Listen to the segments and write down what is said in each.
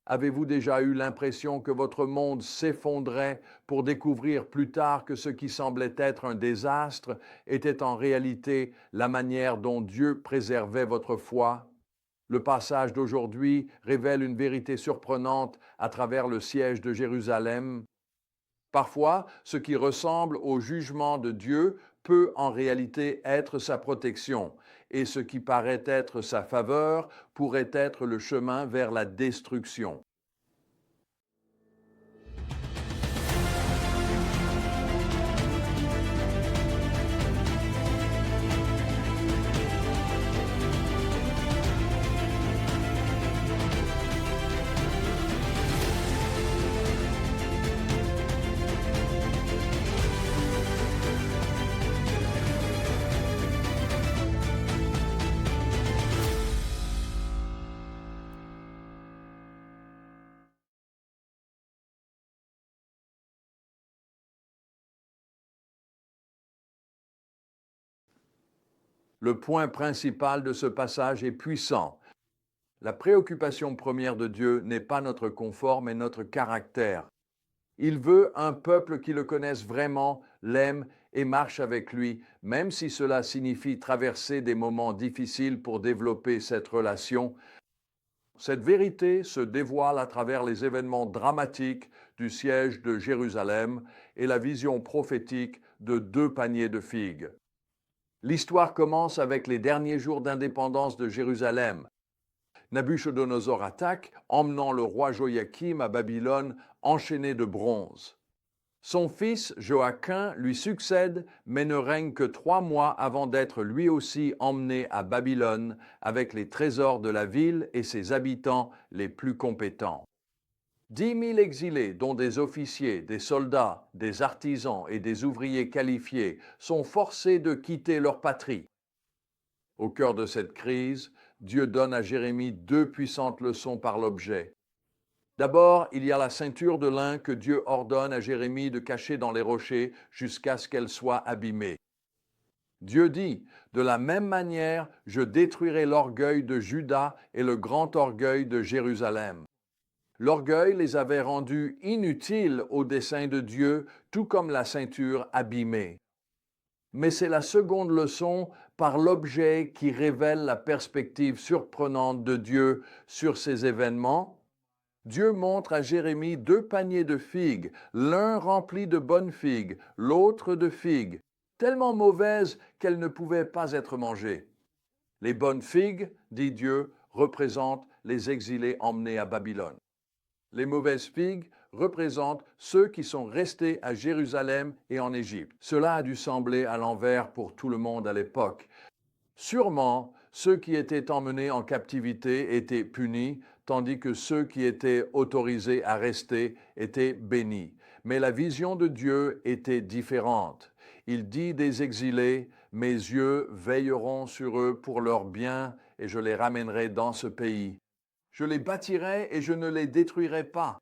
Avez-vous déjà eu l'impression que votre monde s'effondrait pour découvrir plus tard que ce qui semblait être un désastre était en réalité la manière dont Dieu préservait votre foi? Le passage d'aujourd'hui révèle une vérité surprenante à travers le siège de Jérusalem. Parfois, ce qui ressemble au jugement de Dieu peut en réalité être sa protection, et ce qui paraît être sa faveur pourrait être le chemin vers la destruction. Le point principal de ce passage est puissant. La préoccupation première de Dieu n'est pas notre confort, mais notre caractère. Il veut un peuple qui le connaisse vraiment, l'aime et marche avec lui, même si cela signifie traverser des moments difficiles pour développer cette relation. Cette vérité se dévoile à travers les événements dramatiques du siège de Jérusalem et la vision prophétique de 2 paniers de figues. L'histoire commence avec les derniers jours d'indépendance de Jérusalem. Nabuchodonosor attaque, emmenant le roi Joachim à Babylone enchaîné de bronze. Son fils Joachim lui succède, mais ne règne que 3 mois avant d'être lui aussi emmené à Babylone avec les trésors de la ville et ses habitants les plus compétents. 10 000 exilés, dont des officiers, des soldats, des artisans et des ouvriers qualifiés, sont forcés de quitter leur patrie. Au cœur de cette crise, Dieu donne à Jérémie 2 puissantes leçons par l'objet. D'abord, il y a la ceinture de lin que Dieu ordonne à Jérémie de cacher dans les rochers jusqu'à ce qu'elle soit abîmée. Dieu dit, de la même manière, je détruirai l'orgueil de Juda et le grand orgueil de Jérusalem. L'orgueil les avait rendus inutiles au dessein de Dieu, tout comme la ceinture abîmée. Mais c'est la seconde leçon par l'objet qui révèle la perspective surprenante de Dieu sur ces événements. Dieu montre à Jérémie 2 paniers de figues, l'un rempli de bonnes figues, l'autre de figues, tellement mauvaises qu'elles ne pouvaient pas être mangées. Les bonnes figues, dit Dieu, représentent les exilés emmenés à Babylone. Les mauvaises figues représentent ceux qui sont restés à Jérusalem et en Égypte. Cela a dû sembler à l'envers pour tout le monde à l'époque. Sûrement, ceux qui étaient emmenés en captivité étaient punis, tandis que ceux qui étaient autorisés à rester étaient bénis. Mais la vision de Dieu était différente. Il dit des exilés, mes yeux veilleront sur eux pour leur bien, et je les ramènerai dans ce pays. Je les bâtirai et je ne les détruirai pas.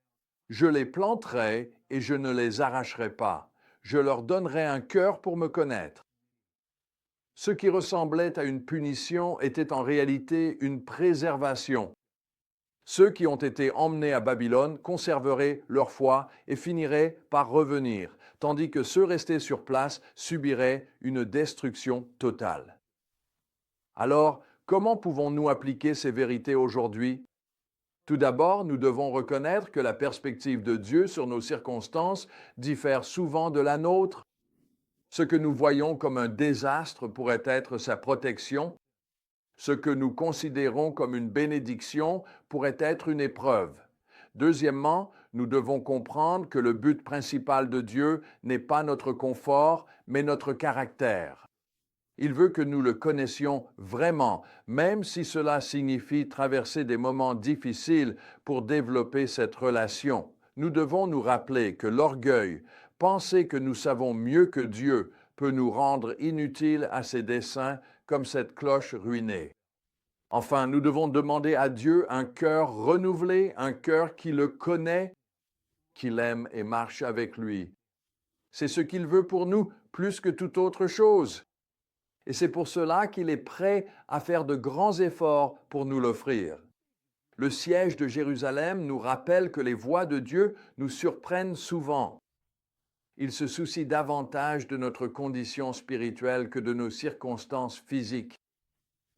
Je les planterai et je ne les arracherai pas. Je leur donnerai un cœur pour me connaître. Ce qui ressemblait à une punition était en réalité une préservation. Ceux qui ont été emmenés à Babylone conserveraient leur foi et finiraient par revenir, tandis que ceux restés sur place subiraient une destruction totale. Alors, comment pouvons-nous appliquer ces vérités aujourd'hui? Tout d'abord, nous devons reconnaître que la perspective de Dieu sur nos circonstances diffère souvent de la nôtre. Ce que nous voyons comme un désastre pourrait être sa protection. Ce que nous considérons comme une bénédiction pourrait être une épreuve. Deuxièmement, nous devons comprendre que le but principal de Dieu n'est pas notre confort, mais notre caractère. Il veut que nous le connaissions vraiment, même si cela signifie traverser des moments difficiles pour développer cette relation. Nous devons nous rappeler que l'orgueil, penser que nous savons mieux que Dieu, peut nous rendre inutiles à ses desseins comme cette cloche ruinée. Enfin, nous devons demander à Dieu un cœur renouvelé, un cœur qui le connaît, qui l'aime et marche avec lui. C'est ce qu'il veut pour nous plus que toute autre chose. Et c'est pour cela qu'il est prêt à faire de grands efforts pour nous l'offrir. Le siège de Jérusalem nous rappelle que les voies de Dieu nous surprennent souvent. Il se soucie davantage de notre condition spirituelle que de nos circonstances physiques.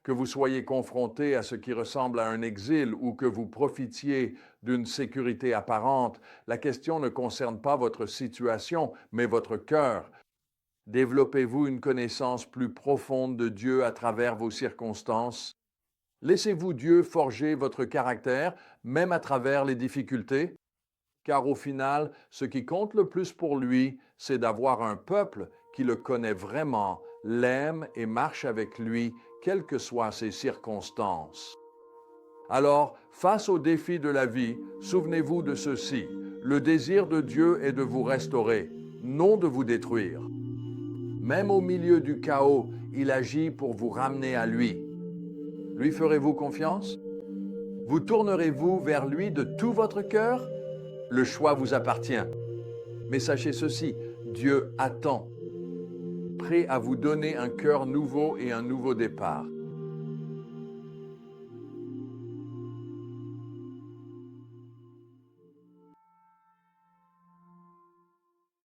Que vous soyez confronté à ce qui ressemble à un exil ou que vous profitiez d'une sécurité apparente, la question ne concerne pas votre situation, mais votre cœur. Développez-vous une connaissance plus profonde de Dieu à travers vos circonstances? Laissez-vous Dieu forger votre caractère, même à travers les difficultés? Car au final, ce qui compte le plus pour lui, c'est d'avoir un peuple qui le connaît vraiment, l'aime et marche avec lui, quelles que soient ses circonstances. Alors, face aux défis de la vie, souvenez-vous de ceci. Le désir de Dieu est de vous restaurer, non de vous détruire. Même au milieu du chaos, il agit pour vous ramener à lui. Lui ferez-vous confiance? Vous tournerez-vous vers lui de tout votre cœur? Le choix vous appartient. Mais sachez ceci, Dieu attend, prêt à vous donner un cœur nouveau et un nouveau départ.